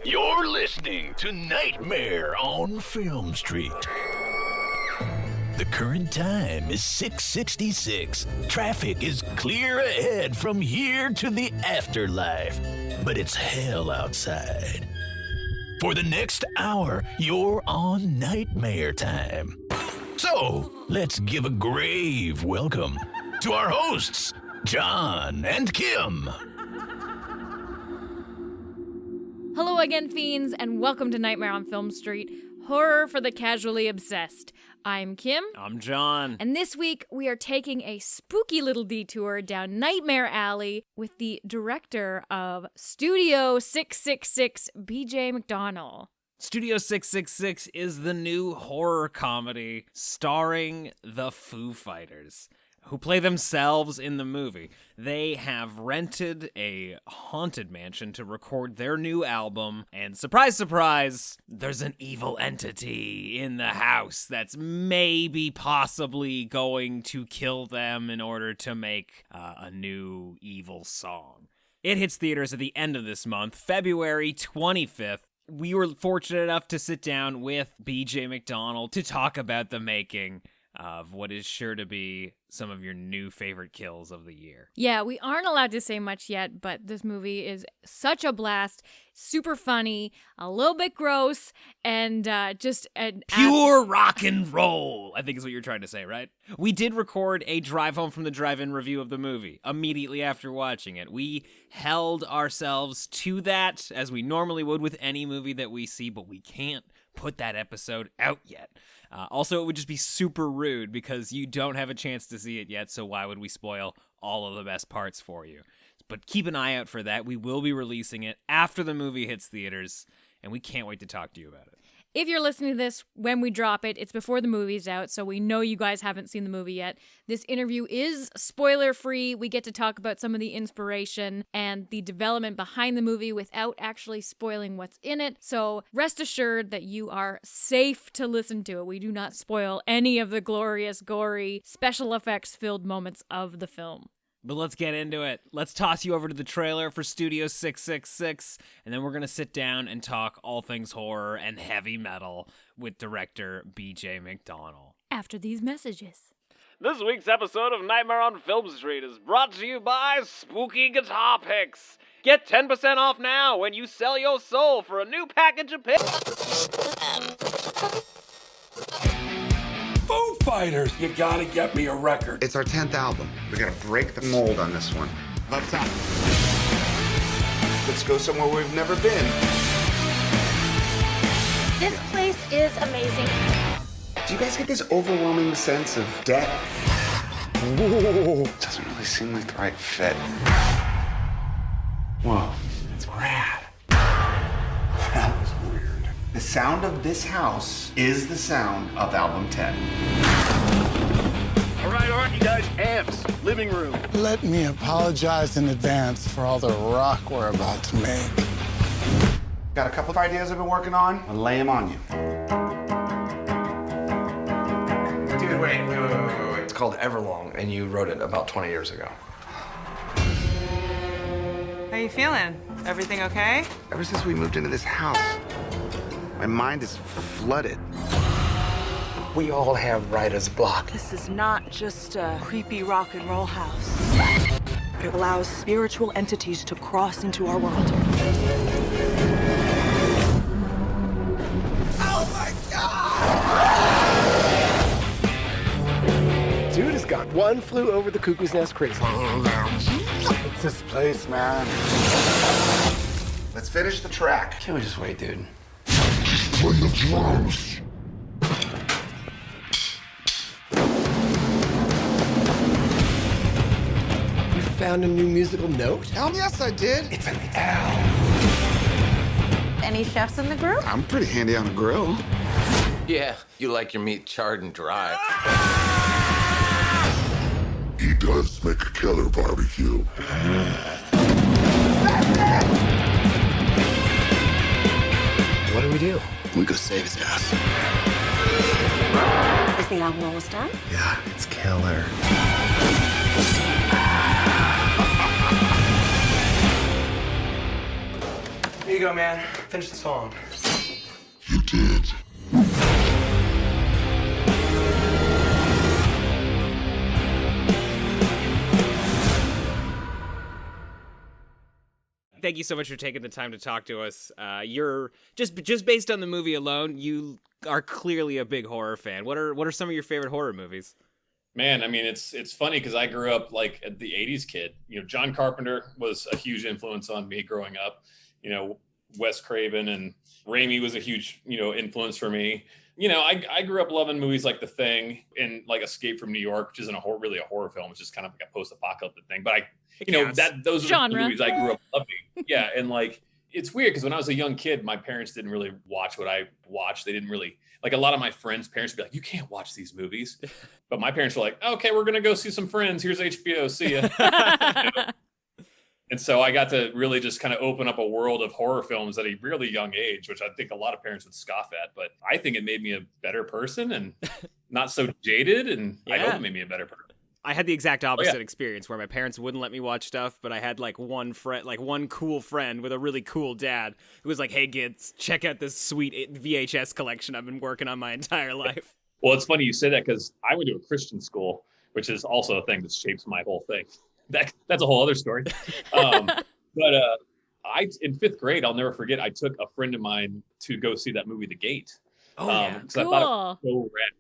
You're listening to Nightmare on Film Street. The current time is 6:66. Traffic is clear ahead from here to the afterlife, but it's hell outside. For the next hour, you're on Nightmare Time. So, let's give a grave welcome to our hosts, John and Kim. Hello again, fiends, and welcome to Nightmare on Film Street, horror for the casually obsessed. I'm Kim. I'm John. And this week, we are taking a spooky little detour down Nightmare Alley with the director of Studio 666, BJ McDonnell. Studio 666 is the new horror comedy starring the Foo Fighters, who play themselves in the movie. They have rented a haunted mansion to record their new album, and surprise, surprise, there's an evil entity in the house that's maybe possibly going to kill them in order to make a new evil song. It hits theaters at the end of this month, February 25th. We were fortunate enough to sit down with BJ McDonnell to talk about the making of what is sure to be some of your new favorite kills of the year. Yeah, we aren't allowed to say much yet, but this movie is such a blast, super funny, a little bit gross, and just an pure rock and roll, I think is what you're trying to say, right? We did record a drive home from the drive-in review of the movie immediately after watching it. We held ourselves to that as we normally would with any movie that we see, but we can't put that episode out yet. Also, it would just be super rude because you don't have a chance to see it yet, so why would we spoil all of the best parts for you? But keep an eye out for that. We will be releasing it after the movie hits theaters, and we can't wait to talk to you about it. If you're listening to this when we drop it, it's before the movie's out, so we know you guys haven't seen the movie yet. This interview is spoiler-free. We get to talk about some of the inspiration and the development behind the movie without actually spoiling what's in it. So rest assured that you are safe to listen to it. We do not spoil any of the glorious, gory, special effects-filled moments of the film. But let's get into it. Let's toss you over to the trailer for Studio 666, and then we're going to sit down and talk all things horror and heavy metal with director BJ McDonnell. After these messages. This week's episode of Nightmare on Film Street is brought to you by Spooky Guitar Picks. Get 10% off now when you sell your soul for a new package of picks. Foo Fighters! You gotta get me a record. It's our 10th album. We gotta break the mold on this one. Left side. Let's go somewhere we've never been. This place is amazing. Do you guys get this overwhelming sense of death? Whoa. Doesn't really seem like the right fit. Whoa, it's rad. That was weird. The sound of this house is the sound of album 10. All right, you guys, amps, living room. Let me apologize in advance for all the rock we're about to make. Got a couple of ideas I've been working on. I'll lay them on you. Dude, wait. It's called Everlong, and you wrote it about 20 years ago. How you feeling? Everything okay? Ever since we moved into this house, my mind is flooded. We all have writer's block. This is not just a creepy rock and roll house. It allows spiritual entities to cross into our world. Oh my God! Dude has got one flew over the cuckoo's nest crazy. It's this place, man. Let's finish the track. Can't we just wait, dude? Play the drums. You found a new musical note? Yes, I did. It's an L. Any chefs in the group? I'm pretty handy on a grill. Yeah, you like your meat charred and dry. He does make a killer barbecue. What do we do? We go save his ass. Is the album almost done? Yeah, it's killer. Here you go, man. Finish the song. You did. Thank you so much for taking the time to talk to us. You're just based on the movie alone, you are clearly a big horror fan. What are some of your favorite horror movies? Man, I mean, it's funny because I grew up like the '80s kid. You know, John Carpenter was a huge influence on me growing up. You know, Wes Craven and Raimi was a huge, influence for me. You know, I grew up loving movies like The Thing and like Escape from New York, which isn't really a horror film. It's just kind of like a post-apocalyptic thing. But those are the movies I grew up loving. Yeah, and like it's weird because when I was a young kid, my parents didn't really watch what I watched. They didn't really like a lot of my friends' parents would be like, "You can't watch these movies," but my parents were like, "Okay, we're gonna go see some friends. Here's HBO. See ya." And so I got to really just kind of open up a world of horror films at a really young age, which I think a lot of parents would scoff at. But I think it made me a better person and not so jaded. And I hope it made me a better person. I had the exact opposite experience where my parents wouldn't let me watch stuff, but I had like one cool friend with a really cool dad who was like, "Hey kids, check out this sweet VHS collection I've been working on my entire life." Well, it's funny you say that because I went to a Christian school, which is also a thing that shapes my whole thing. That's a whole other story. But I in fifth grade, I'll never forget, I took a friend of mine to go see that movie, The Gate. Cool. I thought it was so rad.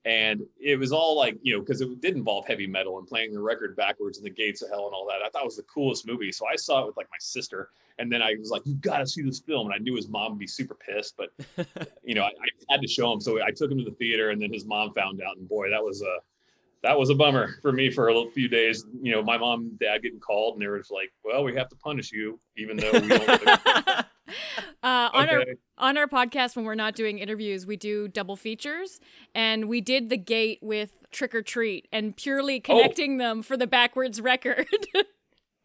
And it was all like, because it did involve heavy metal and playing the record backwards and the gates of hell and all that. I thought it was the coolest movie. So I saw it with like my sister. And then I was like, "You got to see this film." And I knew his mom would be super pissed, but I had to show him. So I took him to the theater and then his mom found out. And boy, that was a bummer for me for a few days. My mom and dad getting called and they were just like, "Well, we have to punish you, even though we don't." On our podcast, when we're not doing interviews, we do double features, and we did The Gate with Trick or Treat, and purely connecting them for the backwards record.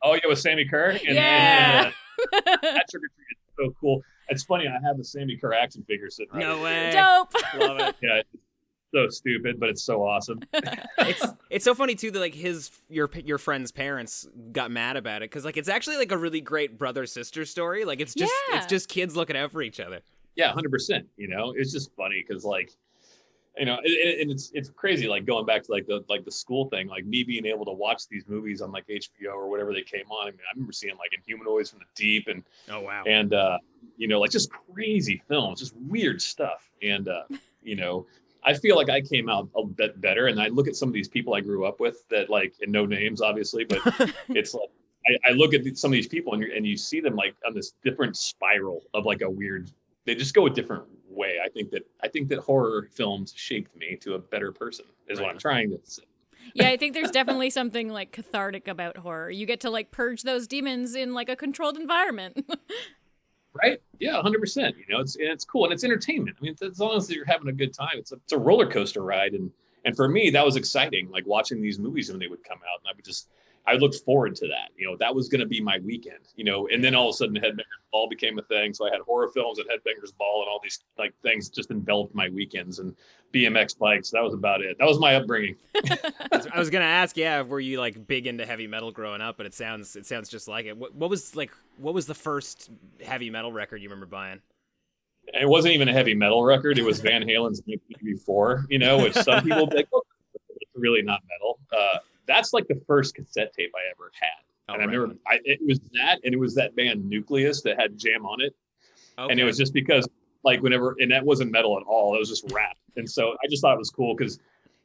Oh yeah, with Sammy Kerr. Yeah. That Trick or Treat is so cool. It's funny. I have the Sammy Kerr action figure sitting right No way. Dope. Love it. Yeah. So stupid, but it's so awesome. It's so funny too that like your friend's parents got mad about it because like it's actually like a really great brother-sister story. Like it's just kids looking out for each other. Yeah, 100%. It's just funny because like, and it's crazy. Like going back to like the school thing, like me being able to watch these movies on like HBO or whatever they came on. I mean, I remember seeing like Inhumanoids from the Deep and oh wow, and like just crazy films, just weird stuff, and I feel like I came out a bit better, and I look at some of these people I grew up with that like, and no names obviously, but it's like I look at some of these people and you see them like on this different spiral of like a weird. They just go a different way. I think that horror films shaped me to a better person. Is what I'm trying to say. Yeah, I think there's definitely something like cathartic about horror. You get to like purge those demons in like a controlled environment. Right? Yeah, 100%. It's cool and it's entertainment. I mean, as long as you're having a good time, it's a roller coaster ride. And for me, that was exciting. Like watching these movies when they would come out, and I looked forward to that. That was going to be my weekend. And then all of a sudden, Headbangers Ball became a thing. So I had horror films at Headbangers Ball, and all these like things just enveloped my weekends. And BMX bikes. That was about it. That was my upbringing. I was gonna ask, were you like big into heavy metal growing up? But it sounds just like it. What was the first heavy metal record you remember buying? It wasn't even a heavy metal record. It was Van Halen's 1984, which some people think, oh, it's really not metal. That's like the first cassette tape I ever had. Oh, and I remember it was that, and it was that band Nucleus that had Jam on it. Okay. And it was just because like and that wasn't metal at all. It was just rap. And so I just thought it was cool because,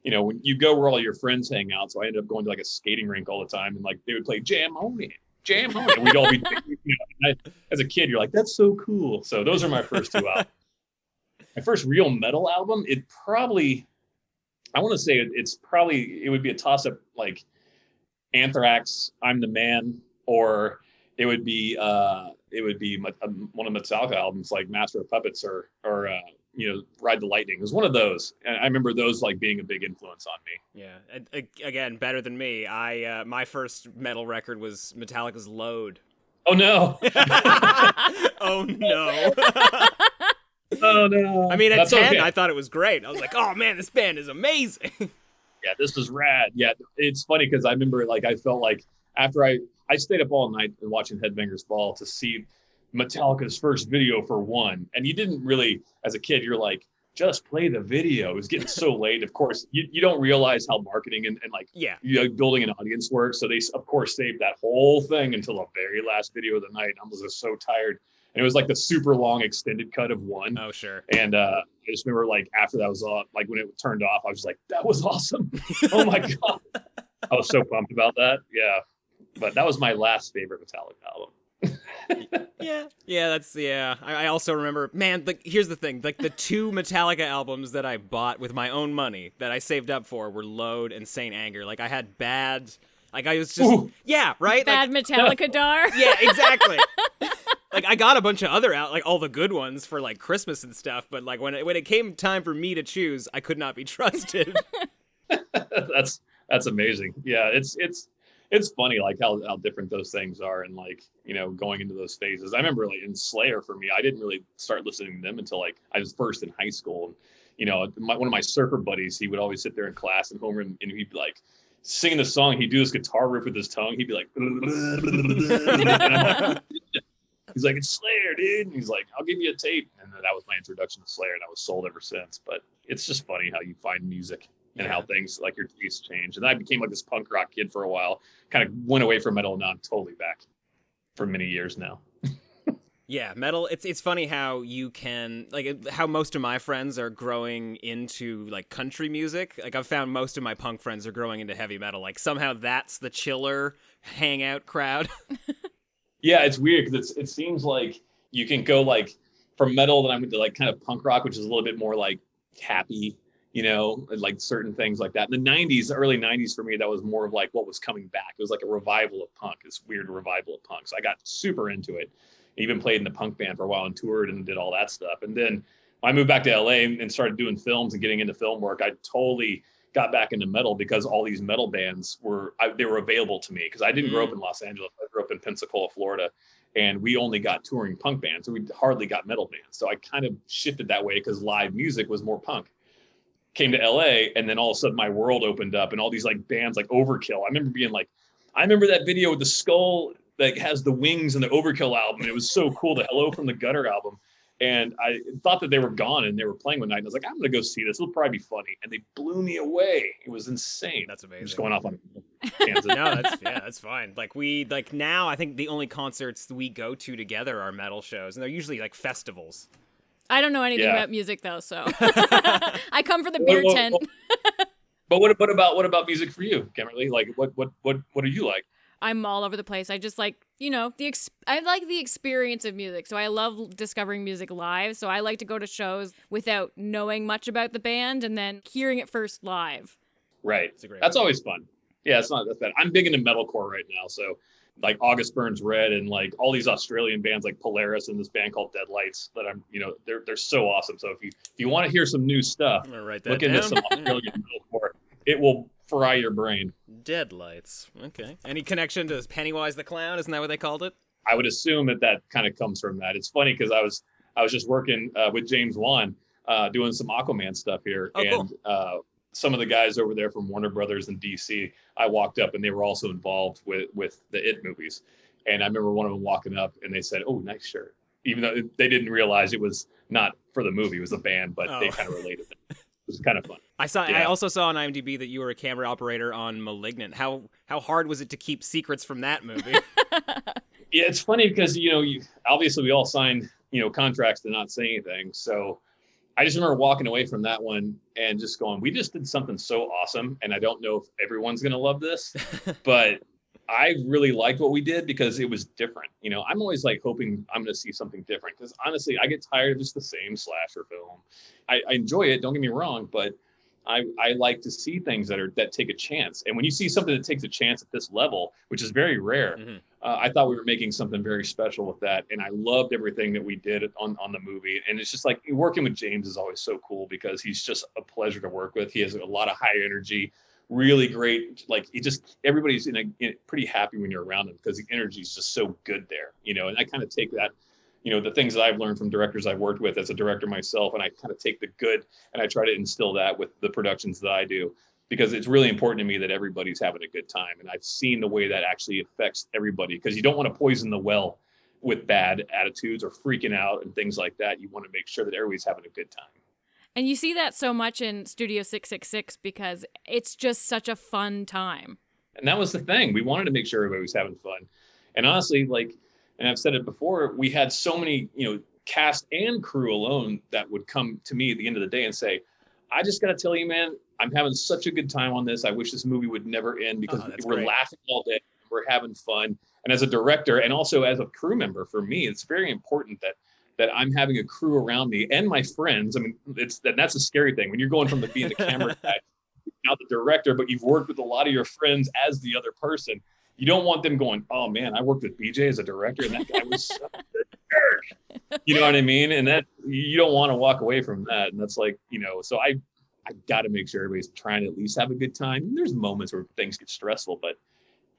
when you go where all your friends hang out. So I ended up going to like a skating rink all the time, and like they would play Jam on it. Jam on it. We'd all be, as a kid, you're like, that's so cool. So those are my first two albums. My first real metal album, I want to say it would be a toss up like Anthrax, I'm the Man, or it would be one of Metallica albums like Master of Puppets or Ride the Lightning. It was one of those, and I remember those like being a big influence on me. Yeah, again, better than me. My first metal record was Metallica's Load. Oh no! Oh no! Oh no! I mean, at That's 10, okay. I thought it was great. I was like, oh man, this band is amazing. Yeah, this is rad. Yeah, it's funny because I remember like I felt like after I stayed up all night and watching Headbangers Ball to see Metallica's first video for One, and you didn't really, as a kid, you're like, just play the video. It was getting so late. Of course, you don't realize how marketing and like building an audience works. So they of course saved that whole thing until the very last video of the night. I was just so tired. And it was like the super long extended cut of One. Oh, sure. And I just remember like after that was off, like when it turned off, I was like, that was awesome. Oh my God. I was so pumped about that. Yeah. But that was my last favorite Metallica album. I also remember, man, like, here's the thing. Like, the 2 Metallica albums that I bought with my own money that I saved up for were Load and Saint Anger. Like, I had bad, like, I was just, yeah, right? Bad like, Metallica Dar. Yeah, exactly. Like, I got a bunch of other like all the good ones for like Christmas and stuff, but like when it came time for me to choose, I could not be trusted. That's amazing. Yeah, it's funny like how different those things are, and like, you know, going into those phases. I remember like in Slayer, for me, I didn't really start listening to them until like I was first in high school. And you know, one of my surfer buddies, he would always sit there in class and homeroom, and he'd be like singing the song. He'd do this guitar riff with his tongue. He'd be like, he's like, it's Slayer, dude. And he's like, I'll give you a tape. And then that was my introduction to Slayer, and I was sold ever since. But it's just funny how you find music and how things like your tastes change. And I became like this punk rock kid for a while, kind of went away from metal, and now I'm totally back for many years now. Yeah, metal, it's funny how you can, like, how most of my friends are growing into, like, country music. Like, I've found most of my punk friends are growing into heavy metal. Like, somehow that's the chiller hangout crowd. Yeah, it's weird because it seems like you can go, like, from metal that I'm into, like, kind of punk rock, which is a little bit more, like, happy, you know, like certain things like that. In the 90s, the early 90s for me, that was more of, like, what was coming back. It was like a revival of punk, this weird revival of punk. So I got super into it. Even played in the punk band for a while and toured and did all that stuff. And then I moved back to LA and started doing films and getting into film work. I totally got back into metal because all these metal bands they were available to me, because I didn't grow up in Los Angeles. I grew up in Pensacola, Florida, and we only got touring punk bands. So we hardly got metal bands. So I kind of shifted that way because live music was more punk. Came to LA, and then all of a sudden my world opened up, and all these like bands like Overkill. I remember that video with the skull that has the wings and the Overkill album. And it was so cool. The Hello from the Gutter album. And I thought that they were gone and they were playing one night. And I was like, I'm going to go see this. It'll probably be funny. And they blew me away. It was insane. That's amazing. I'm just going off on tangents. No, that's fine. Like now, I think the only concerts we go to together are metal shows. And they're usually like festivals. I don't know anything about music though, so I come for the beer tent. But what about music for you, Kimberly? Like what do you like? I'm all over the place. I just like, you know, I like the experience of music. So I love discovering music live. So I like to go to shows without knowing much about the band and then hearing it first live. Right. That's always fun. Yeah, it's not that bad. I'm big into metalcore right now. So like August Burns Red and like all these Australian bands like Polaris and this band called Deadlights that I'm, you know, they're so awesome. So if you want to hear some new stuff, look into some Australian metalcore. It will fry your brain. Deadlights. Okay. Any connection to Pennywise the Clown? Isn't that what they called it? I would assume that kind of comes from that. It's funny because I was just working with James Wan doing some Aquaman stuff here. Cool. Some of the guys over there from Warner Brothers in DC, I walked up and they were also involved with the It movies. And I remember one of them walking up and they said, "Oh, nice shirt." Even though they didn't realize it was not for the movie, it was a band, but they kind of related it. It was kind of fun. I also saw on IMDb that you were a camera operator on *Malignant*. How hard was it to keep secrets from that movie? Yeah, it's funny because obviously we all signed contracts to not say anything. So I just remember walking away from that one and just going, "We just did something so awesome, and I don't know if everyone's gonna love this, but I really liked what we did because it was different." I'm always like hoping I'm gonna see something different because honestly, I get tired of just the same slasher film. I enjoy it, don't get me wrong, but I like to see things that take a chance. And when you see something that takes a chance at this level, which is very rare, I thought we were making something very special with that. And I loved everything that we did on the movie. And it's just like working with James is always so cool because he's just a pleasure to work with. He has a lot of high energy, really great. Like everybody's pretty happy when you're around him because the energy is just so good there, and I kind of take that the things that I've learned from directors I've worked with as a director myself, and I kind of take the good and I try to instill that with the productions that I do, because it's really important to me that everybody's having a good time. And I've seen the way that actually affects everybody, because you don't want to poison the well with bad attitudes or freaking out and things like that. You want to make sure that everybody's having a good time. And you see that so much in Studio 666 because it's just such a fun time. And that was the thing. We wanted to make sure everybody was having fun. And honestly, and I've said it before, we had so many, cast and crew alone that would come to me at the end of the day and say, I just got to tell you, man, I'm having such a good time on this. I wish this movie would never end, because we're great. laughing all day. We're having fun. And as a director and also as a crew member, for me, it's very important that I'm having a crew around me and my friends. I mean, that's a scary thing when you're going from being the camera guy, now the director, but you've worked with a lot of your friends as the other person. You don't want them going, oh man, I worked with BJ as a director and that guy was such a jerk. You know what I mean? And that you don't want to walk away from that. And that's so I got to make sure everybody's trying to at least have a good time. And there's moments where things get stressful, but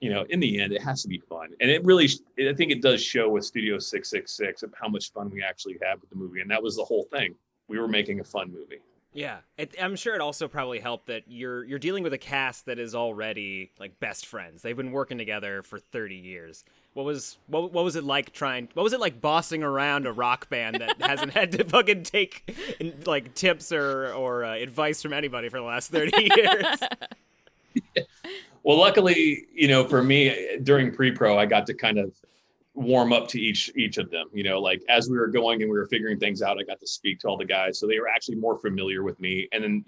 in the end, it has to be fun. And I think it does show with Studio 666 of how much fun we actually have with the movie. And that was the whole thing. We were making a fun movie. Yeah, I'm sure it also probably helped that you're dealing with a cast that is already best friends. They've been working together for 30 years. What was it like bossing around a rock band that hasn't had to fucking take tips or advice from anybody for the last 30 years? Well, luckily, for me, during pre-pro, I got to kind of warm up to each of them. As we were going and we were figuring things out, I got to speak to all the guys, so they were actually more familiar with me. And then,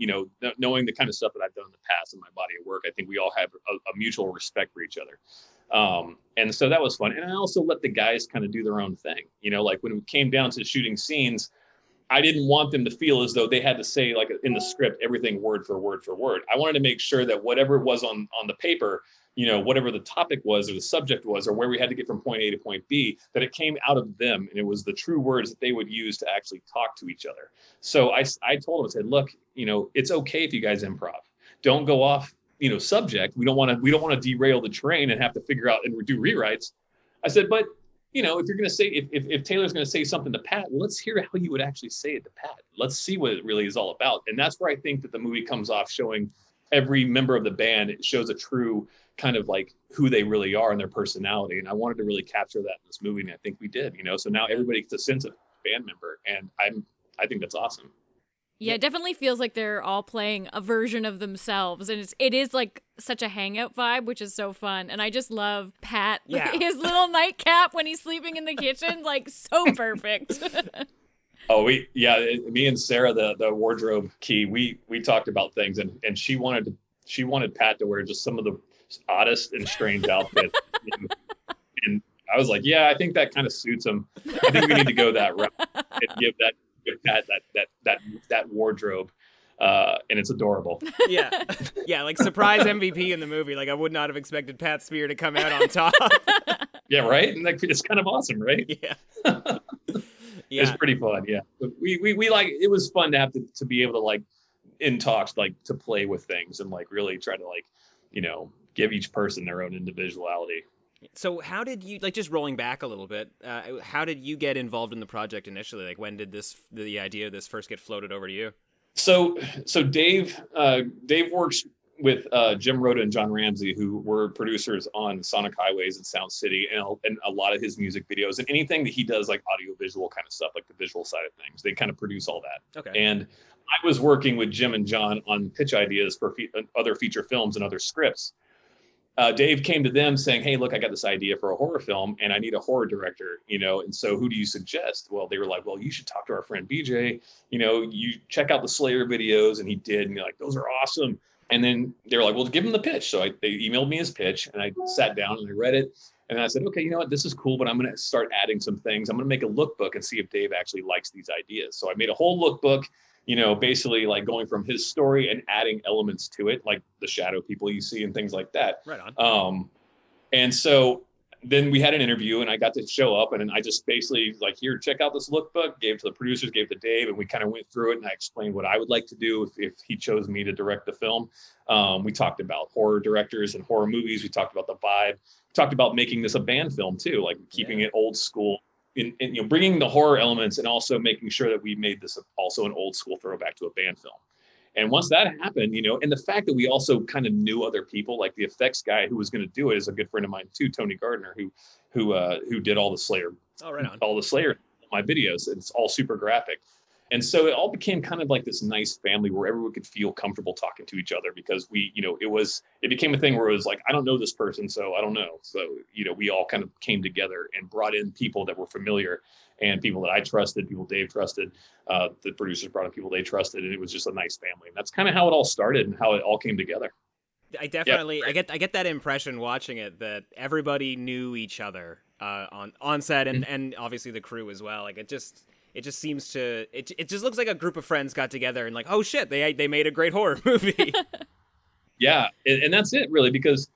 knowing the kind of stuff that I've done in the past in my body of work, I think we all have a mutual respect for each other. And so that was fun. And I also let the guys kind of do their own thing. When it came down to shooting scenes, I didn't want them to feel as though they had to say, in the script, everything word for word for word. I wanted to make sure that whatever was on the paper, whatever the topic was or the subject was, or where we had to get from point A to point B, that it came out of them and it was the true words that they would use to actually talk to each other. So I told them, I said, look, it's okay if you guys improv. Don't go off, subject. We don't want to derail the train and have to figure out and do rewrites. I said, but if you're going to say, if Taylor's going to say something to Pat, well, let's hear how you would actually say it to Pat. Let's see what it really is all about. And that's where I think that the movie comes off showing every member of the band. It shows a true kind of who they really are and their personality. And I wanted to really capture that in this movie. And I think we did, so now everybody gets a sense of band member. And I think that's awesome. Yeah, it definitely feels like they're all playing a version of themselves, and it is such a hangout vibe, which is so fun. And I just love Pat, his little nightcap when he's sleeping in the kitchen, so perfect. Oh, me and Sarah, the wardrobe key, we talked about things, and she wanted Pat to wear just some of the oddest and strange outfits, and I was like, yeah, I think that kind of suits him. I think we need to go that route and give Pat that wardrobe, and it's adorable. Yeah, surprise MVP in the movie. I would not have expected Pat Spear to come out on top. Yeah, right. And it's kind of awesome, right? Yeah, yeah. It's pretty fun. Yeah, but we it was fun to have to be able to in talks to play with things and really try to give each person their own individuality. So how did you, just rolling back a little bit, how did you get involved in the project initially? When did the idea of this first get floated over to you? So Dave works with Jim Rhoda and John Ramsey, who were producers on Sonic Highways and Sound City and a lot of his music videos and anything that he does, audio visual kind of stuff, the visual side of things. They kind of produce all that. Okay. And I was working with Jim and John on pitch ideas for other feature films and other scripts. Dave came to them saying, hey, look, I got this idea for a horror film and I need a horror director, and so who do you suggest? Well, they were like, well, you should talk to our friend BJ, you check out the Slayer videos. And he did. And those are awesome. And then they were like, well, give him the pitch. So they emailed me his pitch and I sat down and I read it. And I said, okay, you know what, this is cool, but I'm going to start adding some things. I'm going to make a lookbook and see if Dave actually likes these ideas. So I made a whole lookbook, basically going from his story and adding elements to it, like the shadow people you see and things like that. Right on. And so then we had an interview and I got to show up and I just basically here, check out this lookbook, gave it to the producers, gave it to Dave, and we kind of went through it and I explained what I would like to do if he chose me to direct the film. We talked about horror directors and horror movies. We talked about the vibe. We talked about making this a band film too, keeping it old school, bringing the horror elements and also making sure that we made this also an old school throwback to a band film. And once that happened, and the fact that we also kind of knew other people, like the effects guy who was going to do it is a good friend of mine too, Tony Gardner, who did all the Slayer, my videos. It's all super graphic. And so it all became kind of like this nice family where everyone could feel comfortable talking to each other because it became a thing where it was like, I don't know this person, so I don't know. So, we all kind of came together and brought in people that were familiar and people that I trusted, people Dave trusted, the producers brought in people they trusted, and it was just a nice family. And that's kind of how it all started and how it all came together. I definitely, I get that impression watching it that everybody knew each other on set and obviously the crew as well. Like it just seems to, it just looks like a group of friends got together and like, oh shit, they made a great horror movie. Yeah. And that's it really, because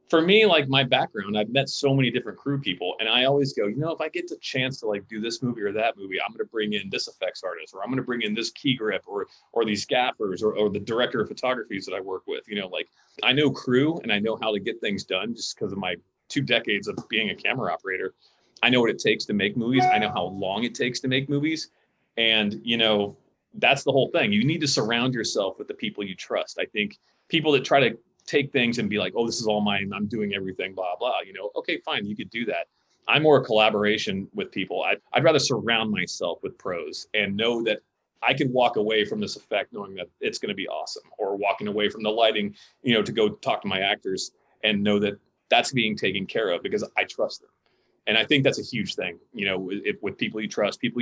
for me, like my background, I've met so many different crew people, and I always go, if I get the chance to like do this movie or that movie, I'm going to bring in this effects artist, or I'm going to bring in this key grip, or these gaffers, or the director of photography that I work with. Like I know crew and I know how to get things done just because of my 2 decades of being a camera operator. I know what it takes to make movies. I know how long it takes to make movies, and that's the whole thing. You need to surround yourself with the people you trust. I think people that try to take things and be like, oh, this is all mine, I'm doing everything, blah, blah, okay, fine, you could do that. I'm more a collaboration with people. I'd rather surround myself with pros and know that I can walk away from this effect knowing that it's going to be awesome, or walking away from the lighting, to go talk to my actors and know that that's being taken care of because I trust them. And I think that's a huge thing, with people you trust, people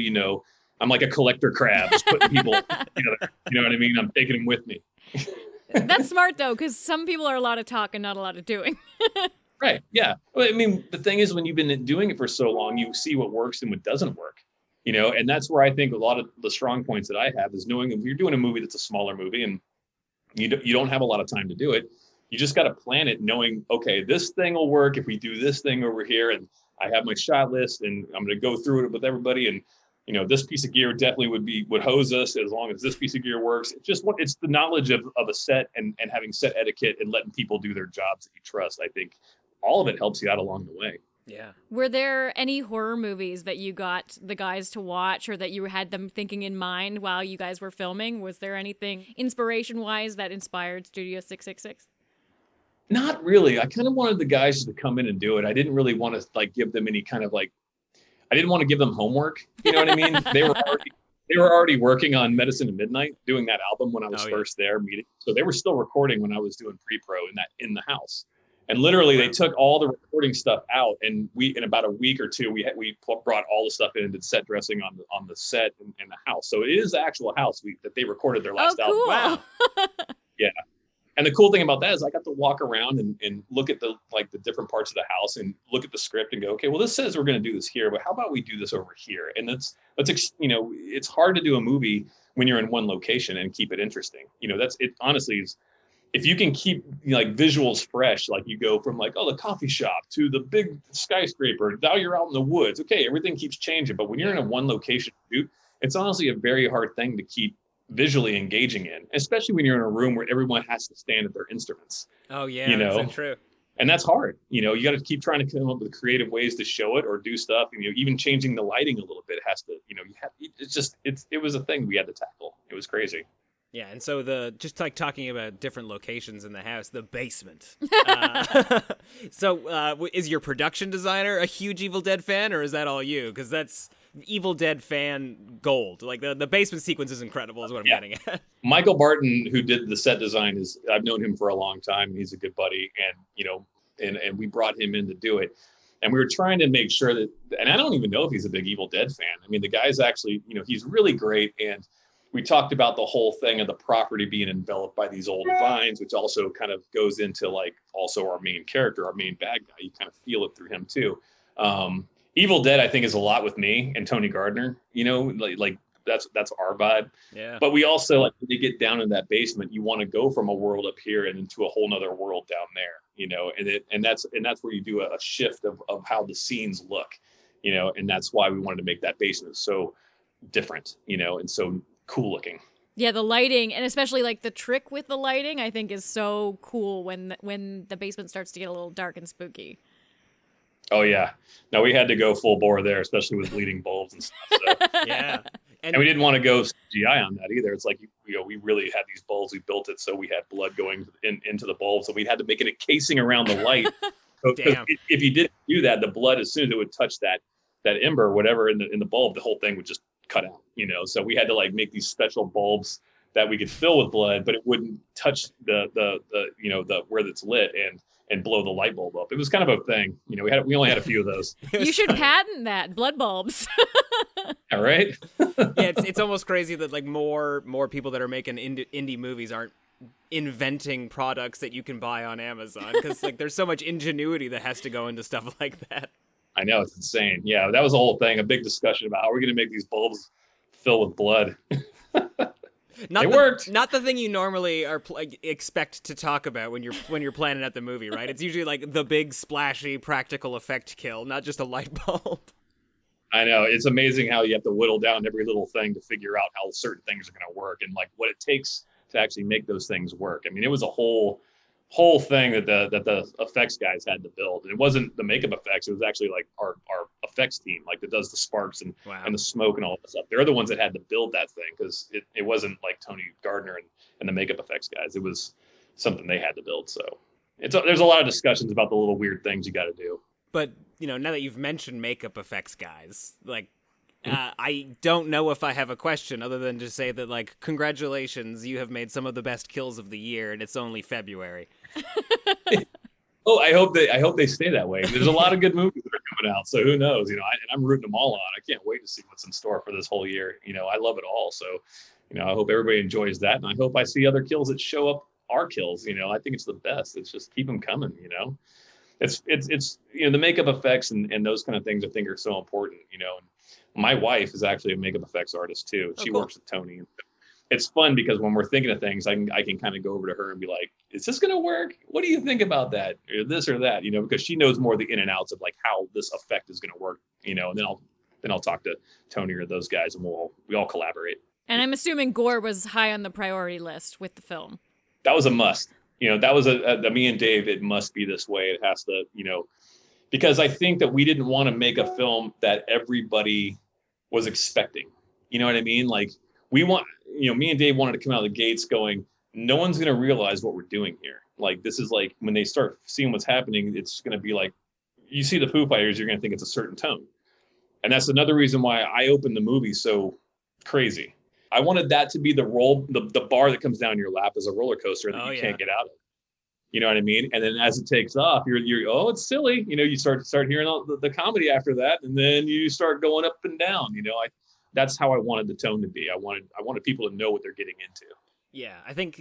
I'm like a collector crab, just putting people together. You know what I mean? I'm taking them with me. That's smart, though, because some people are a lot of talk and not a lot of doing. Right. Yeah. Well, I mean, the thing is, when you've been doing it for so long, you see what works and what doesn't work, and that's where I think a lot of the strong points that I have is knowing if you're doing a movie that's a smaller movie and you don't have a lot of time to do it, you just got to plan it knowing, okay, this thing will work if we do this thing over here. And I have my shot list and I'm going to go through it with everybody. And this piece of gear definitely would hose us as long as this piece of gear works. It's the knowledge of a set and having set etiquette and letting people do their jobs that you trust. I think all of it helps you out along the way. Yeah. Were there any horror movies that you got the guys to watch or that you had them thinking in mind while you guys were filming? Was there anything inspiration-wise that inspired Studio 666? Not really. I kind of wanted the guys to come in and do it. I didn't really want to give them any kind of I didn't want to give them homework. You know what I mean? They were already working on Medicine at Midnight, doing that album when I was first there meeting. So they were still recording when I was doing pre-pro in the house. And literally they took all the recording stuff out, and in about a week or two, we brought all the stuff in and did set dressing on the set in the house. So it is the actual house that they recorded their last album. Wow. Yeah. And the cool thing about that is I got to walk around and look at the different parts of the house and look at the script and go, okay, well, this says we're going to do this here, but how about we do this over here? And it's hard to do a movie when you're in one location and keep it interesting. That's it. Honestly, is if you can keep visuals fresh, like you go from the coffee shop to the big skyscraper, now you're out in the woods. Okay, everything keeps changing, but when you're in a one location shoot, it's honestly a very hard thing to keep visually engaging in, especially when you're in a room where everyone has to stand at their instruments. Oh yeah, that's so true. And that's hard. You got to keep trying to come up with creative ways to show it or do stuff. Even changing the lighting a little bit has to. It was a thing we had to tackle. It was crazy. Yeah, and so talking about different locations in the house, the basement. Is your production designer a huge Evil Dead fan, or is that all you? Because that's Evil Dead fan gold. The basement sequence is incredible, is what I'm getting at. Michael Barton, who did the set design, I've known him for a long time. He's a good buddy, and we brought him in to do it. And we were trying to make sure that, and I don't even know if he's a big Evil Dead fan. I mean, the guy's actually, he's really great. And we talked about the whole thing of the property being enveloped by these old vines, which also kind of goes into also our main character, our main bad guy. You kind of feel it through him too. Evil Dead, I think, is a lot with me and Tony Gardner. That's our vibe. Yeah. But we also when you get down in that basement, you want to go from a world up here and into a whole nother world down there. And that's where you do a shift of how the scenes look. And that's why we wanted to make that basement so different. And so cool looking. Yeah, the lighting, and especially the trick with the lighting, I think is so cool when the basement starts to get a little dark and spooky. Oh yeah. No, we had to go full bore there, especially with bleeding bulbs and stuff. So. Yeah. And we didn't want to go CGI on that either. It's like, we really had these bulbs. We built it so we had blood going into the bulbs, so we had to make it a casing around the light. So Damn. if you didn't do that, the blood, as soon as it would touch that ember or whatever in the bulb, the whole thing would just cut out. So we had to like make these special bulbs that we could fill with blood, but it wouldn't touch the where it's lit and blow the light bulb up. It was kind of a thing. We only had a few of those. You should patent that, blood bulbs. All right. Yeah, it's almost crazy that like more people that are making indie movies aren't inventing products that you can buy on Amazon, because like there's so much ingenuity that has to go into stuff like that. I know, it's insane. Yeah, that was the whole thing, a big discussion about how we're going to make these bulbs fill with blood. It worked. Not the thing you normally expect to talk about when you're planning out the movie, right? It's usually like the big splashy practical effect kill, not just a light bulb. I know, it's amazing how you have to whittle down every little thing to figure out how certain things are going to work and like what it takes to actually make those things work. I mean, it was a whole thing that the effects guys had to build. And it wasn't the makeup effects. It was actually like our effects team, like that does the sparks and the smoke and all that stuff. They're the ones that had to build that thing, because it wasn't like Tony Gardner and the makeup effects guys. It was something they had to build. So there's a lot of discussions about the little weird things you got to do. But, now that you've mentioned makeup effects guys, like, I don't know if I have a question other than to say that, like, congratulations, you have made some of the best kills of the year, and it's only February. Oh, I hope they stay that way. There's a lot of good movies that are coming out, so who knows? I'm rooting them all on. I can't wait to see what's in store for this whole year. I love it all. So, I hope everybody enjoys that, and I hope I see other kills that show up our kills. I think it's the best. It's just keep them coming. It's the makeup effects and those kind of things I think are so important. And my wife is actually a makeup effects artist too. She works with Tony. It's fun because when we're thinking of things, I can kind of go over to her and be like, is this going to work? What do you think about that? Or this or that, because she knows more of the in and outs of like how this effect is going to work, and then I'll talk to Tony or those guys and we all collaborate. And I'm assuming gore was high on the priority list with the film. That was a must. That was a me and Dave, it must be this way. It has to, because I think that we didn't want to make a film that everybody was expecting. You know what I mean? Like me and Dave wanted to come out of the gates going, no one's going to realize what we're doing here. Like, this is like, when they start seeing what's happening, it's going to be like, you see the Foo Fighters, you're going to think it's a certain tone. And that's another reason why I opened the movie so crazy. I wanted that to be the bar that comes down your lap as a roller coaster that you can't get out of. You know what I mean? And then as it takes off, you're it's silly. You start hearing all the comedy after that, and then you start going up and down. That's how I wanted the tone to be. I wanted people to know what they're getting into. Yeah, I think,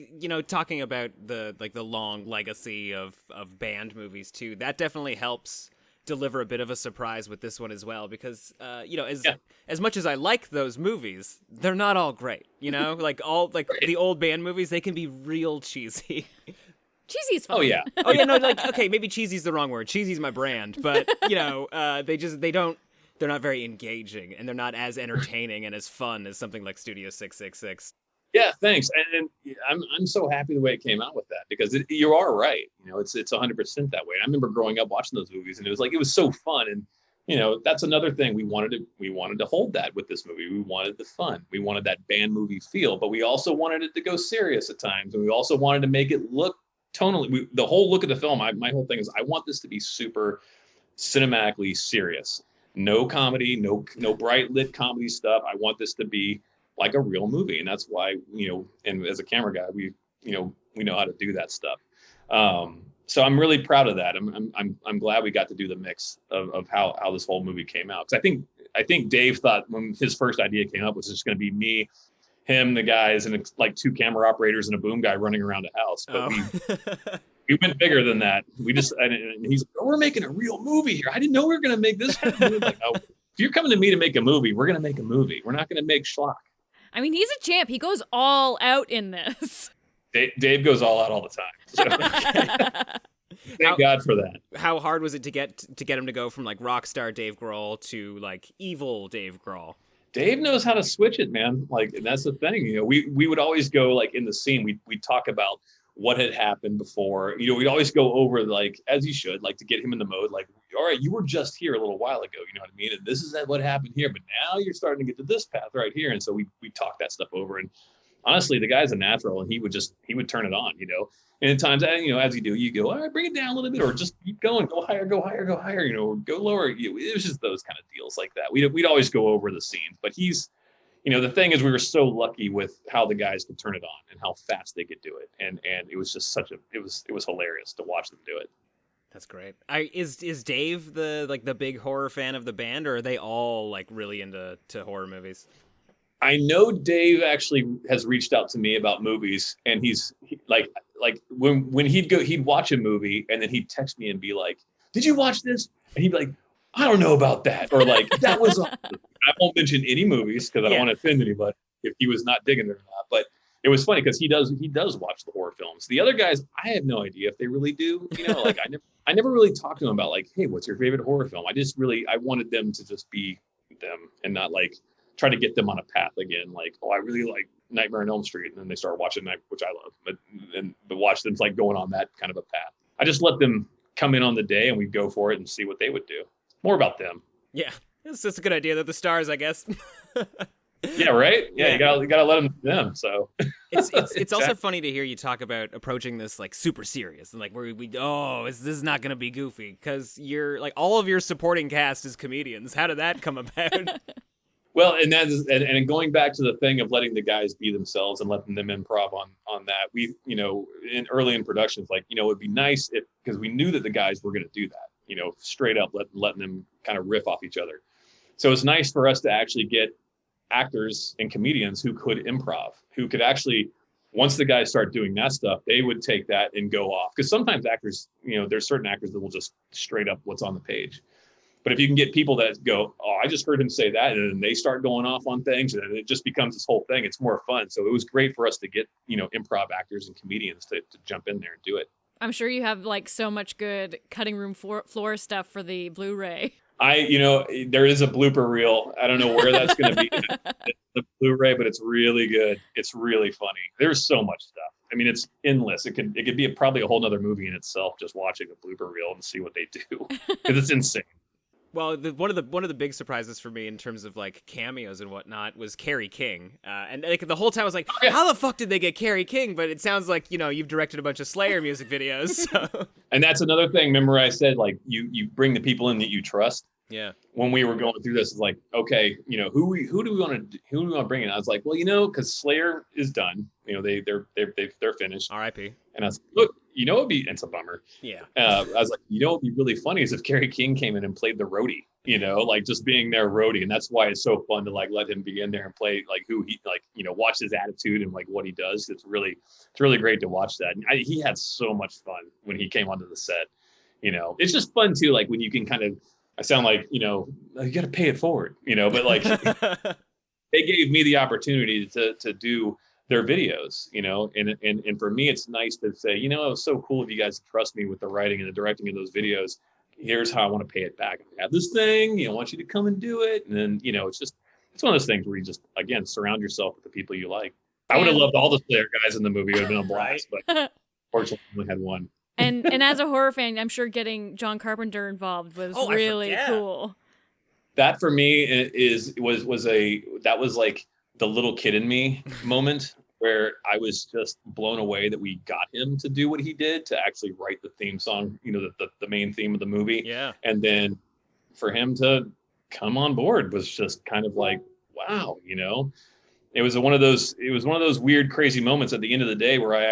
talking about the long legacy of band movies too, that definitely helps deliver a bit of a surprise with this one as well, because as much as I like those movies, they're not all great. The old band movies, they can be real cheesy. Cheesy's fun. Oh yeah. Oh yeah, no, okay, maybe cheesy's the wrong word. Cheesy's my brand, but they're not very engaging, and they're not as entertaining and as fun as something like Studio 666. Yeah, thanks. And I'm so happy the way it came out with that, because you are right. It's 100% that way. I remember growing up watching those movies, and it was so fun. And that's another thing we wanted to hold that with this movie. We wanted the fun. We wanted that band movie feel, but we also wanted it to go serious at times, and we also wanted to make it look tonally. The whole look of the film, my whole thing is I want this to be super cinematically serious. No comedy, no bright lit comedy stuff. I want this to be like a real movie, and that's why and as a camera guy, we know how to do that stuff. So I'm really proud of that. I'm glad we got to do the mix of how this whole movie came out, because I think Dave thought when his first idea came up was just going to be me, him, the guys, and it's like 2 camera operators and a boom guy running around a house. But we went bigger than that. We just and he's like, we're making a real movie here. I didn't know we were going to make this kind of movie. Like, if you're coming to me to make a movie, we're going to make a movie. We're not going to make schlock. I mean, he's a champ. He goes all out in this. Dave goes all out all the time. So. Thank God for that. How hard was it to get him to go from like rock star Dave Grohl to like evil Dave Grohl? Dave knows how to switch it, man. Like, and that's the thing. We would always go like in the scene. We talk about what had happened before. You know, we'd always go over, like, as you should, like, to get him in the mode, like, all right, you were just here a little while ago, you know what I mean? And this is what happened here, but now you're starting to get to this path right here. And so we talk that stuff over. And honestly, the guy's a natural, and he would turn it on, you know. And at times, you know, as you do, you go, all right, bring it down a little bit, or just keep going, go higher, you know, or go lower. It was just those kind of deals like that. We'd always go over the scenes, but he's, you know, the thing is, we were so lucky with how the guys could turn it on and how fast they could do it. And it was just it was hilarious to watch them do it. That's great. Is Dave the big horror fan of the band, or are they all like really into horror movies? I know Dave actually has reached out to me about movies, and he's like when he'd watch a movie and then he'd text me and be like, "Did you watch this?" And he'd be like, "I don't know about that," or like, "That was awesome." I won't mention any movies because I don't want to offend anybody if he was not digging it or not. But it was funny because he does watch the horror films. The other guys, I have no idea if they really do. You know, like I never really talked to them about like, hey, what's your favorite horror film? I wanted them to just be them and not like try to get them on a path again. Like, oh, I really like Nightmare on Elm Street, and then they start watching that, which I love. But watch them like going on that kind of a path. I just let them come in on the day and we'd go for it and see what they would do. More about them. Yeah. It's just a good idea. They're the stars, I guess. Yeah, right? Yeah, you gotta let them. So it's also funny to hear you talk about approaching this like super serious and like this is not gonna be goofy, because you're like all of your supporting cast is comedians. How did that come about? Well, and going back to the thing of letting the guys be themselves and letting them improv on that, we, you know, early in productions, like, you know, it'd be nice if, because we knew that the guys were going to do that, you know, straight up letting them kind of riff off each other. So it's nice for us to actually get actors and comedians who could improv, who could actually, once the guys start doing that stuff, they would take that and go off. Because sometimes actors, you know, there's certain actors that will just straight up what's on the page. But if you can get people that go, oh, I just heard him say that, and then they start going off on things, and it just becomes this whole thing. It's more fun. So it was great for us to get, you know, improv actors and comedians to jump in there and do it. I'm sure you have like so much good cutting room floor stuff for the Blu-ray. You know, there is a blooper reel. I don't know where that's going to be, the Blu-ray, but it's really good. It's really funny. There's so much stuff. I mean, it's endless. It could be probably a whole nother movie in itself, just watching a blooper reel and see what they do, because it's insane. Well, one of the big surprises for me in terms of like cameos and whatnot was Carrie King, and like the whole time I was like, how the fuck did they get Carrie King? But it sounds like, you know, you've directed a bunch of Slayer music videos. So. And that's another thing. Remember, I said like you bring the people in that you trust. Yeah. When we were going through this, it's like, okay, you know, who do we want to bring in? I was like, well, you know, because Slayer is done. You know, they're finished. R.I.P. And I was like, look, you know, it's a bummer. Yeah. I was like, you know, it'd be really funny is if Carrie King came in and played the roadie, you know, like just being their roadie. And that's why it's so fun to like let him be in there and play like who he like, you know, watch his attitude and like what he does. It's really great to watch that. And he had so much fun when he came onto the set. You know, it's just fun too. Like when you can kind of, I sound like, you know, you got to pay it forward, you know, but like they gave me the opportunity to do their videos, you know, and for me, it's nice to say, you know, it was so cool of you guys to trust me with the writing and the directing of those videos. Here's how I want to pay it back. I have this thing, you know, I want you to come and do it. And then, you know, it's one of those things where you just, again, surround yourself with the people you like. I would have loved all the Slayer guys in the movie. It would have been a blast, but fortunately we only had one. And as a horror fan, I'm sure getting John Carpenter involved was really cool. That for me was like the little kid in me moment where I was just blown away that we got him to do what he did, to actually write the theme song, you know, the main theme of the movie. Yeah. And then for him to come on board was just kind of like, wow, you know. It was one of those weird, crazy moments at the end of the day where I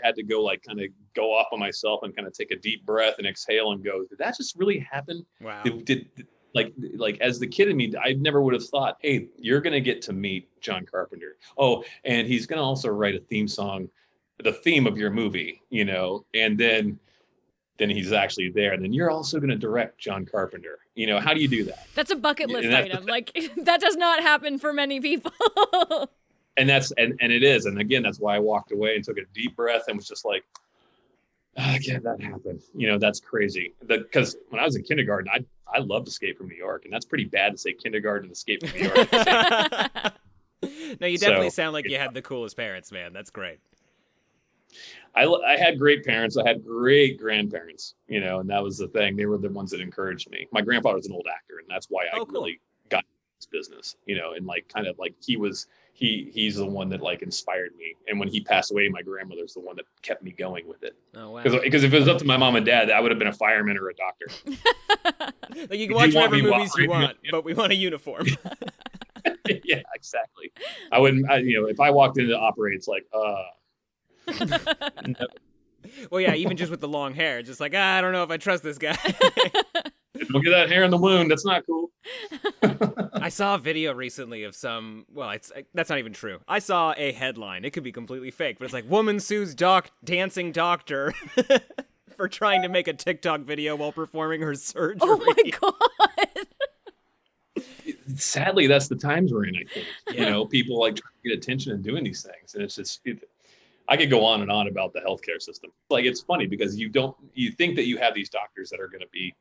had to go like kind of go off on myself and kind of take a deep breath and exhale and go, did that just really happen? Wow. Did like as the kid in me, I never would have thought, hey, you're going to get to meet John Carpenter. Oh, and he's going to also write a theme song, the theme of your movie, you know, and then he's actually there. And then you're also going to direct John Carpenter. You know, how do you do that? That's a bucket list item. Like that does not happen for many people. And it is. And again, that's why I walked away and took a deep breath and was just like, yeah, that happened. You know, that's crazy. Because when I was in kindergarten, I loved Escape from New York. And that's pretty bad to say kindergarten and Escape from New York. No, you definitely sound like you had the coolest parents, man. That's great. I had great parents. I had great grandparents, and that was the thing. They were the ones that encouraged me. My grandfather was an old actor, and that's why I really got into this business, and like kind of like he's the one that like inspired me. And when he passed away, my grandmother's the one that kept me going with it. Oh wow! Because if it was up to my mom and dad, I would have been a fireman or a doctor. Like you can watch whatever movies you want, but we want a uniform. Yeah, exactly. I wouldn't. If I walked into operate, it's like, Well, yeah, even just with the long hair, just like, I don't know if I trust this guy. Don't get that hair in the wound. That's not cool. I saw a video recently of that's not even true. I saw a headline. It could be completely fake, but it's like, woman sues dancing doctor for trying to make a TikTok video while performing her surgery. Oh my God. Sadly, that's the times we're in, I think. Yeah. People like trying to get attention and doing these things. And it's just, I could go on and on about the healthcare system. Like, it's funny because you think that you have these doctors that are going to be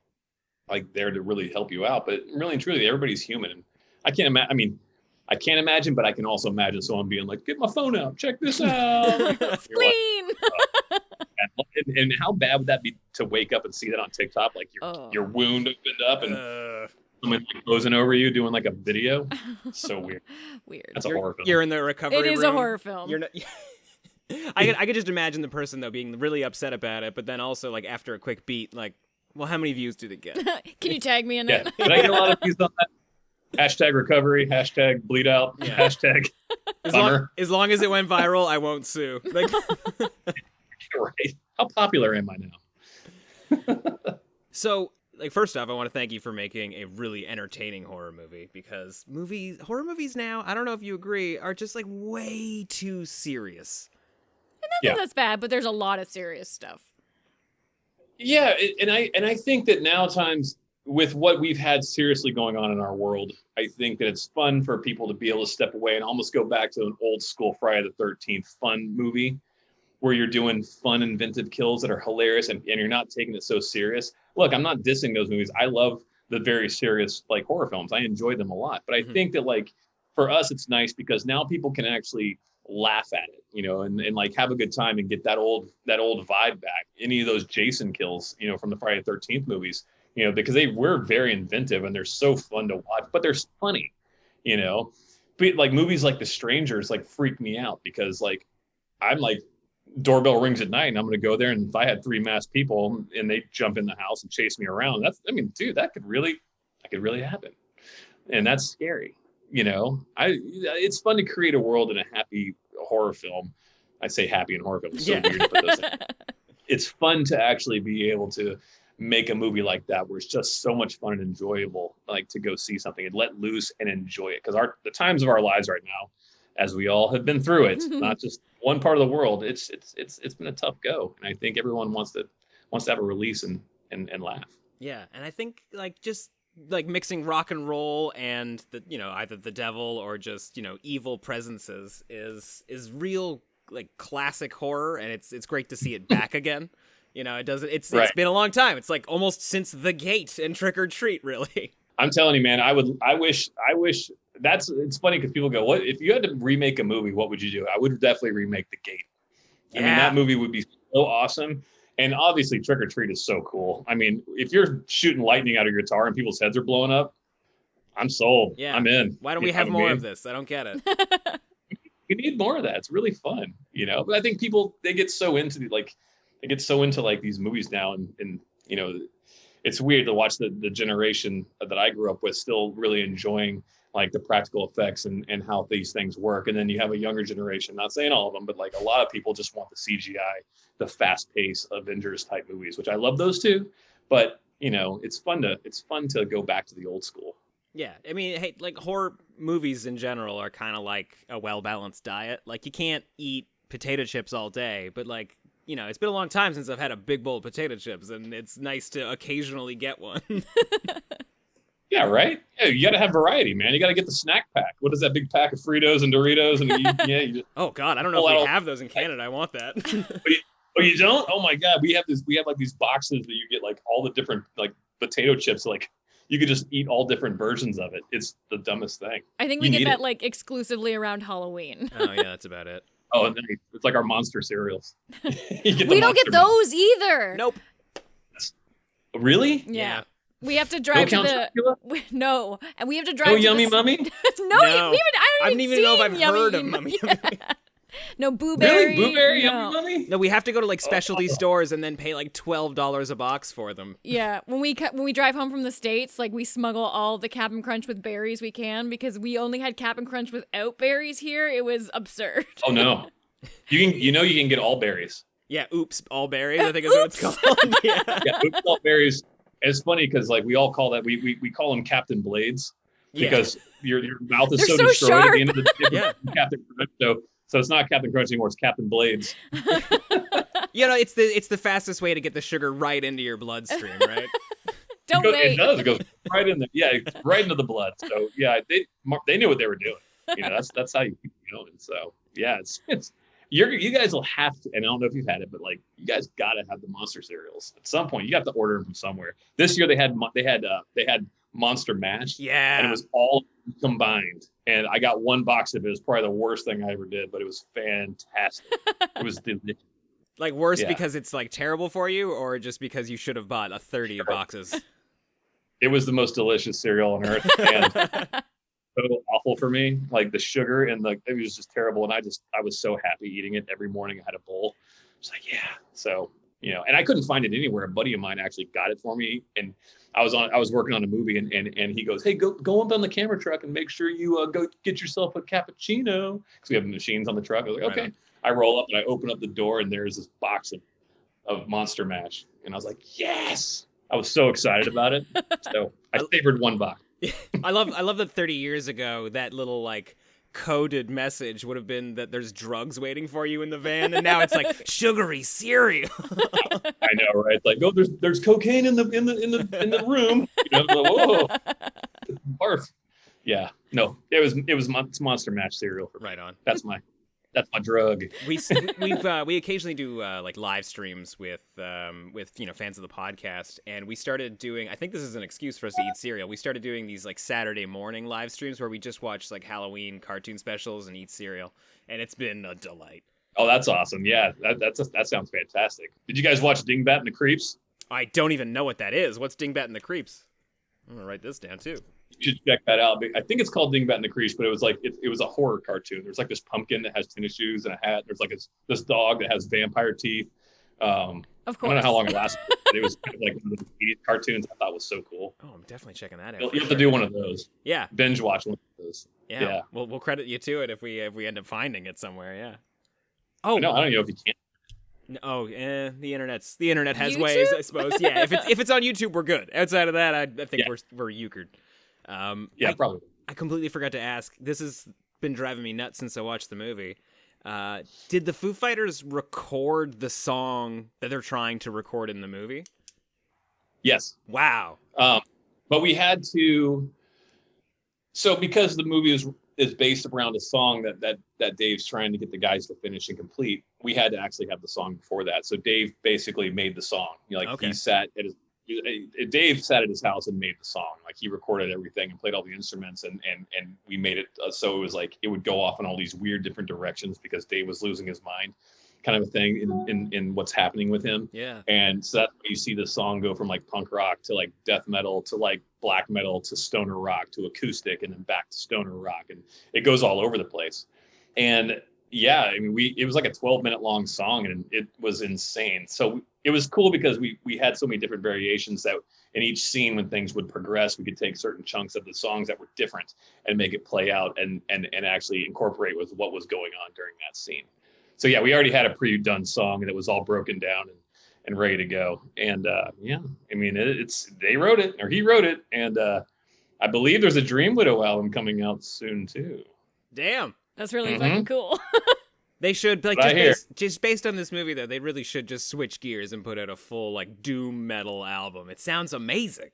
like there to really help you out, but really and truly, everybody's human. And I can't imagine, but I can also imagine someone being like, get my phone out, check this out. Clean. And how bad would that be to wake up and see that on TikTok? Like your wound opened up and someone like closing over you doing like a video. So weird. That's a horror film. You're in the recovery room. It is a horror film. You're not. I could just imagine the person though being really upset about it, but then also like after a quick beat, like, well, how many views did it get? Can you tag me in it? Did I get a lot of views on that? Hashtag recovery, hashtag bleed out, hashtag bummer. As long as it went viral, I won't sue. Like, right. How popular am I now? So, like, first off, I want to thank you for making a really entertaining horror movie, because horror movies now, I don't know if you agree, are just like way too serious. And not that that's bad, but there's a lot of serious stuff. Yeah, and I think that now times with what we've had seriously going on in our world, I think that it's fun for people to be able to step away and almost go back to an old school Friday the 13th fun movie where you're doing fun, inventive kills that are hilarious and you're not taking it so serious. Look, I'm not dissing those movies. I love the very serious like horror films. I enjoy them a lot. But I think that like for us, it's nice because now people can actually laugh at it, and like have a good time and get that old vibe back. Any of those Jason kills, from the Friday the 13th movies, because they were very inventive and they're so fun to watch, but they're funny, But like movies like The Strangers like freak me out because like I'm like doorbell rings at night and I'm going to go there, and if I had 3 masked people and they jump in the house and chase me around, that could really happen, and that's scary. It's fun to create a world in a happy horror film. I say happy in horror film. It's so weird to put those in. It's fun to actually be able to make a movie like that where it's just so much fun and enjoyable, like to go see something and let loose and enjoy it. Because the times of our lives right now, as we all have been through it, not just one part of the world, it's been a tough go. And I think everyone wants to have a release and laugh. Yeah, and I think like just like mixing rock and roll and the either the devil or just evil presences is real like classic horror, and it's great to see it back again. It's been a long time. It's like almost since The Gate and Trick or Treat, really. I'm telling you, man, I wish it's funny because people go, what if you had to remake a movie, what would you do? I would definitely remake The Gate. I mean, that movie would be so awesome. And obviously, Trick or Treat is so cool. I mean, if you're shooting lightning out of your guitar and people's heads are blowing up, I'm sold. Yeah. I'm in. Why don't we have more of this? I don't get it. We need more of that. It's really fun, But I think people they get so into these movies now, and it's weird to watch the generation that I grew up with still really enjoying like the practical effects and how these things work. And then you have a younger generation, not saying all of them, but like a lot of people just want the CGI, the fast paced Avengers type movies, which I love those too. But it's fun to go back to the old school. Yeah. I mean, hey, like horror movies in general are kind of like a well-balanced diet. Like you can't eat potato chips all day, but like, it's been a long time since I've had a big bowl of potato chips, and it's nice to occasionally get one. Yeah, right? Yeah, you got to have variety, man. You got to get the snack pack. What is that big pack of Fritos and Doritos? And you just oh, God, I don't know if we have those in Canada. I want that. You don't? Oh, my God. We have like these boxes that you get like all the different like potato chips. Like you could just eat all different versions of it. It's the dumbest thing. I think we get that like exclusively around Halloween. Oh, yeah, that's about it. Oh, and then it's like our monster cereals. We don't get those either. Nope. Really? Yeah. We have to drive to the no, and we have to drive. No to Yummy the... Mummy. No, I don't even know if I've heard of Mummy. No Boo Berry. Really? Boo Berry, no. Yummy Mummy? No, we have to go to like specialty stores and then pay like $12 a box for them. Yeah, when we drive home from the States, like we smuggle all the Cap'n Crunch with berries we can because we only had Cap'n Crunch without berries here. It was absurd. Oh no, you can get all berries. Yeah, oops, all berries. I think is what it's called. Yeah, oops, all berries. It's funny because like we all call that we call them Captain Blades because your mouth is so destroyed sharp. at the end of the day. Captain Crunch. So it's not Captain Crunch anymore. It's Captain Blades. It's the fastest way to get the sugar right into your bloodstream, right? Don't wait. It does. It goes right in there. Yeah, it's right into the blood. So yeah, they knew what they were doing. That's how you keep going. So yeah, it's you guys will have to. And I don't know if you've had it, but like you guys got to have the monster cereals at some point. You have to order them from somewhere. This year they had Monster Mash. Yeah, and it was all combined. And I got one box of it. It was probably the worst thing I ever did, but it was fantastic. It was delicious. Like worse because it's like terrible for you, or just because you should have bought 30 boxes? It was the most delicious cereal on earth, and so awful for me. Like the sugar and it was just terrible. And I was so happy eating it every morning. I had a bowl. It's like, yeah. So, and I couldn't find it anywhere. A buddy of mine actually got it for me, and I was working on a movie, and he goes, hey, go up on the camera truck and make sure you go get yourself a cappuccino, because we have machines on the truck. I was like, okay. On. I roll up and I open up the door, and there's this box of Monster Mash, and I was like, yes! I was so excited about it. So I favored one box. I love that 30 years ago that little like coded message would have been that there's drugs waiting for you in the van, and now it's like sugary cereal. I know, right? Like, oh, there's cocaine in the room. Whoa, barf. Yeah, no, it's Monster Mash cereal. Right on. That's my drug. We occasionally do like live streams with fans of the podcast, and we started doing. I think this is an excuse for us to eat cereal. We started doing these like Saturday morning live streams where we just watch like Halloween cartoon specials and eat cereal, and it's been a delight. Oh, that's awesome! Yeah, that sounds fantastic. Did you guys watch Dingbat and the Creeps? I don't even know what that is. What's Dingbat and the Creeps? I'm gonna write this down too. You should check that out. I think it's called Dingbat and the Creeps, but it was like it was a horror cartoon. There's like this pumpkin that has tennis shoes and a hat. There's like this dog that has vampire teeth. Of course. I don't know how long it lasted, but it was kind of like one of the 80s cartoons I thought was so cool. Oh, I'm definitely checking that out. You have to do one of those. Yeah. Binge watch one of those. Yeah. We'll credit you to it if we end up finding it somewhere. Yeah. Oh no, I don't know if you can. Oh, the internet has YouTube? ways, I suppose. Yeah, if it's on YouTube, we're good. Outside of that, I think we're euchred. Probably. I completely forgot to ask. This has been driving me nuts since I watched the movie. Did the Foo Fighters record the song that they're trying to record in the movie? Yes. Wow. But we had to. So because the movie is based around a song that Dave's trying to get the guys to finish and complete, we had to actually have the song before that. So Dave basically made the song. He sat at Dave sat at his house and made the song. Like he recorded everything and played all the instruments, and we made it so it was like it would go off in all these weird different directions because Dave was losing his mind, kind of a thing in what's happening with him. Yeah. And so that's why you see the song go from like punk rock to like death metal to like black metal to stoner rock to acoustic and then back to stoner rock, and it goes all over the place. And yeah, I mean, it was like a 12-minute long song, and it was insane. So it was cool because we had so many different variations that in each scene, when things would progress, we could take certain chunks of the songs that were different and make it play out and actually incorporate with what was going on during that scene. So yeah, we already had a pre-done song, and it was all broken down and ready to go. And I mean, he wrote it, and I believe there's a Dream Widow album coming out soon too. Damn. That's really fucking cool. They should, like, just based on this movie, though, they really should just switch gears and put out a full, like, doom metal album. It sounds amazing.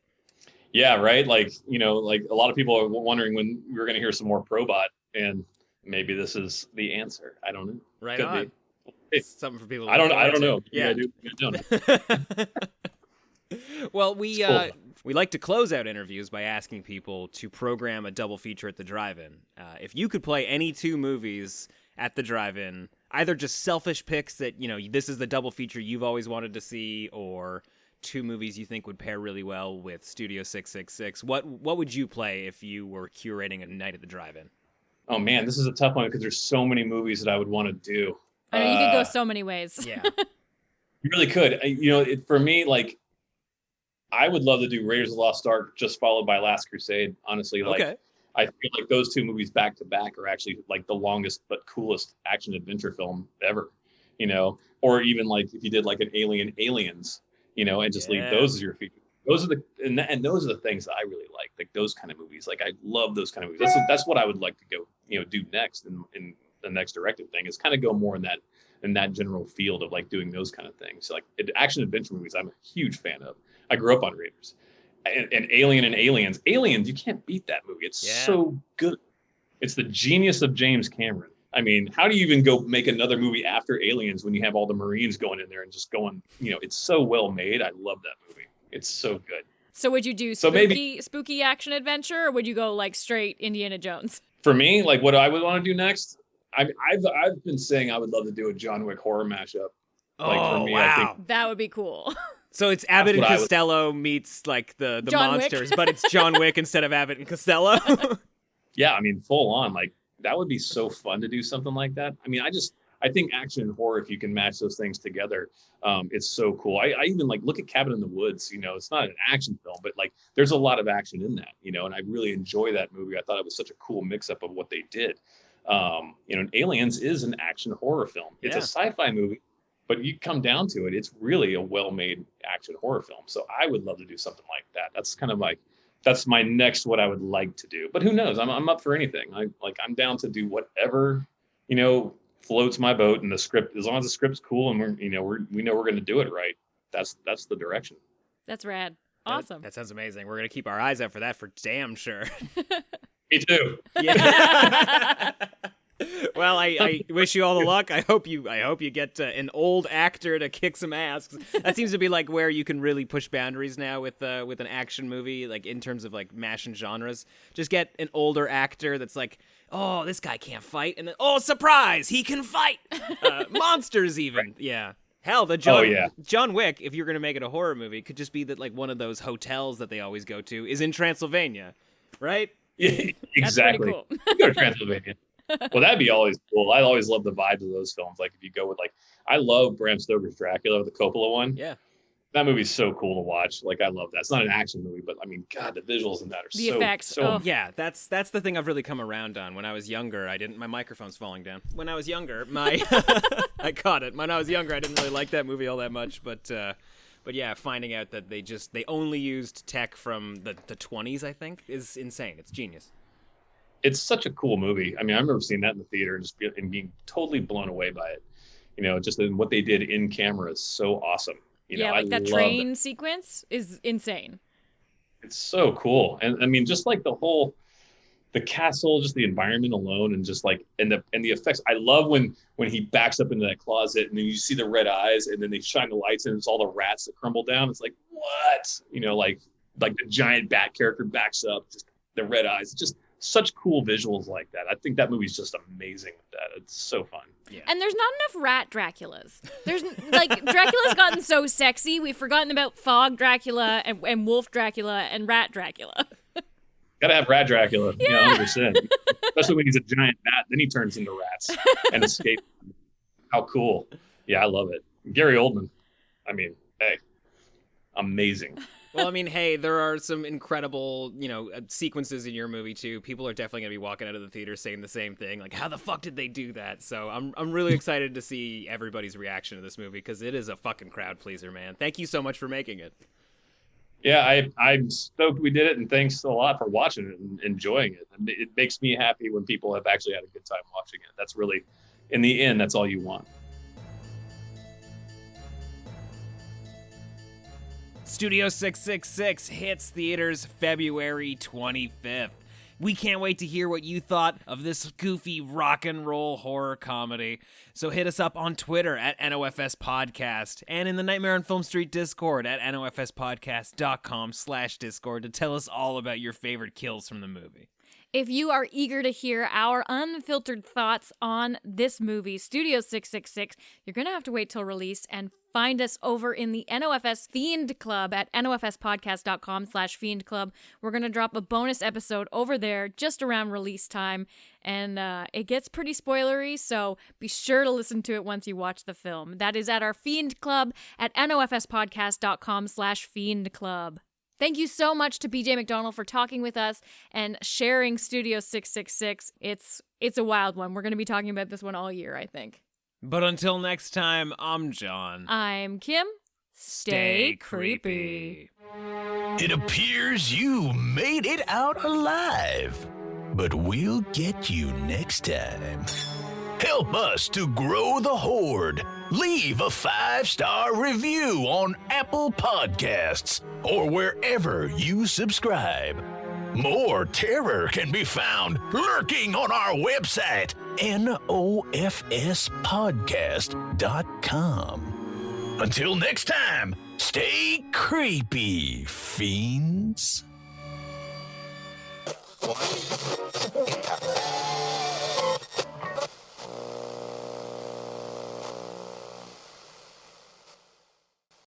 Yeah, right? Like, like a lot of people are wondering when we were going to hear some more Probot, and maybe this is the answer. I don't know. Right Could on. be. Something for people to I don't know. Yeah. I don't. Well, we like to close out interviews by asking people to program a double feature at the drive-in. If you could play any two movies at the drive-in, either just selfish picks that, this is the double feature you've always wanted to see, or two movies you think would pair really well with Studio 666. What would you play if you were curating a night at the drive-in? Oh man, this is a tough one because there's so many movies that I would want to do. I know you could go so many ways. Yeah. You really could. For me, like, I would love to do Raiders of the Lost Ark just followed by Last Crusade. Honestly, Okay. I feel like those two movies back to back are actually like the longest but coolest action adventure film ever. Or even like if you did like an Aliens, and just leave those as your feature. Those are and those are the things that I really like those kind of movies. Like I love those kind of movies. That's what I would like to go, do next in the next directive thing is kind of go more in that general field of like doing those kind of things. So like action adventure movies, I'm a huge fan of. I grew up on Raiders and Alien and Aliens. Aliens, you can't beat that movie. It's so good. It's the genius of James Cameron. I mean, how do you even go make another movie after Aliens when you have all the Marines going in there and just going, it's so well made. I love that movie. It's so good. So would you do spooky action adventure, or would you go like straight Indiana Jones? For me, like what I would want to do next, I've been saying I would love to do a John Wick horror mashup. For me, wow. I think that would be cool. So it's Abbott and Costello meets like the monsters, but it's John Wick instead of Abbott and Costello. Yeah, I mean, full on. Like that would be so fun to do something like that. I mean, I think action and horror, if you can match those things together, it's so cool. I even like look at Cabin in the Woods. It's not an action film, but like there's a lot of action in that. And I really enjoy that movie. I thought it was such a cool mix-up of what they did. And Aliens is an action horror film. It's a sci-fi movie, but you come down to it, it's really a well-made action horror film. So I would love to do something like that. That's kind of like, that's my next what I would like to do. But who knows? I'm up for anything. I'm down to do whatever, floats my boat, and the script, as long as the script's cool and we know we're going to do it right. That's the direction. That's rad. Awesome. That sounds amazing. We're going to keep our eyes out for that for damn sure. Me too. Yeah. Well, I wish you all the luck. I hope you get an old actor to kick some ass. That seems to be like where you can really push boundaries now with an action movie, like in terms of like mashing genres. Just get an older actor that's like, oh, this guy can't fight, and then oh, surprise, he can fight. Monsters even, yeah. Hell, John Wick, if you're gonna make it a horror movie, could just be that like one of those hotels that they always go to is in Transylvania, right? Yeah, exactly. That's pretty cool. You go to Transylvania. Well, that'd be always cool. I always love the vibes of those films. Like if you go with I love Bram Stoker's Dracula, the Coppola one. Yeah. That movie's so cool to watch. Like I love that. It's not an action movie, but I mean, God, the visuals in that are the effects. Yeah, that's the thing I've really come around on. When I was younger, my microphone's falling down. When I was younger, I caught it. When I was younger, I didn't really like that movie all that much, but yeah, finding out that they only used tech from the 20s, I think, is insane. It's genius. It's such a cool movie. I mean, I remember seeing that in the theater and being totally blown away by it. Just in what they did in camera is so awesome. Like that train sequence is insane. It's so cool. And I mean, just like the castle, just the environment alone, and just like, and the effects. I love when he backs up into that closet and then you see the red eyes and then they shine the lights and it's all the rats that crumble down. It's like, what? Like the giant bat character backs up, just the red eyes, just such cool visuals like that. I think that movie's just amazing with that. It's so fun. Yeah. And there's not enough rat Draculas. There's like Dracula's gotten so sexy, we've forgotten about Fog Dracula and Wolf Dracula and Rat Dracula. Gotta have Rat Dracula, 100%. Especially when he's a giant bat, then he turns into rats and escapes. How cool. Yeah, I love it. Gary Oldman, I mean, hey, amazing. Well, I mean, hey, there are some incredible, sequences in your movie too. People are definitely gonna be walking out of the theater saying the same thing, like, "How the fuck did they do that?" So I'm really excited to see everybody's reaction to this movie because it is a fucking crowd pleaser, man. Thank you so much for making it. Yeah, I'm stoked we did it, and thanks a lot for watching it and enjoying it. It makes me happy when people have actually had a good time watching it. That's really, in the end, that's all you want. Studio 666 hits theaters February 25th. We can't wait to hear what you thought of this goofy rock and roll horror comedy. So hit us up on Twitter at NOFS Podcast and in the Nightmare on Film Street Discord at nofspodcast.com/Discord to tell us all about your favorite kills from the movie. If you are eager to hear our unfiltered thoughts on this movie, Studio 666, you're going to have to wait till release and find us over in the NOFS Fiend Club at nofspodcast.com/Fiend Club. We're going to drop a bonus episode over there just around release time, and it gets pretty spoilery, so be sure to listen to it once you watch the film. That is at our Fiend Club at nofspodcast.com/Fiend Club. Thank you so much to BJ McDonnell for talking with us and sharing Studio 666. It's a wild one. We're going to be talking about this one all year, I think. But until next time, I'm John. I'm Kim. Stay creepy. It appears you made it out alive, but we'll get you next time. Help us to grow the horde. Leave a 5-star review on Apple Podcasts or wherever you subscribe. More terror can be found lurking on our website, nofspodcast.com. Until next time, stay creepy, fiends.